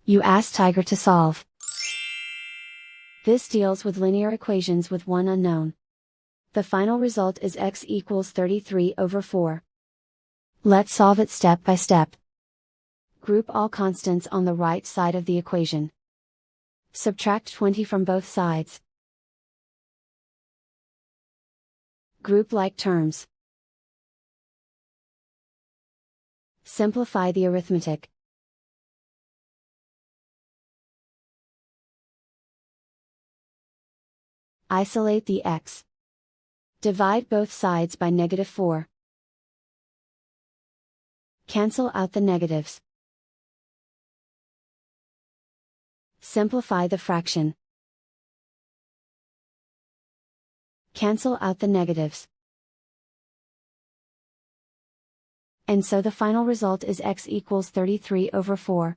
You ask Tiger to solve. This deals with linear equations with one unknown. The final result is x equals 33 over 4. Let's solve it step by step. Group all constants on the right side of the equation. Subtract 20 from both sides. Group like terms. Simplify the arithmetic. Isolate the x. Divide both sides by -4. Cancel out the negatives. Simplify the fraction. Cancel out the negatives. And so the final result is x equals 33 over 4.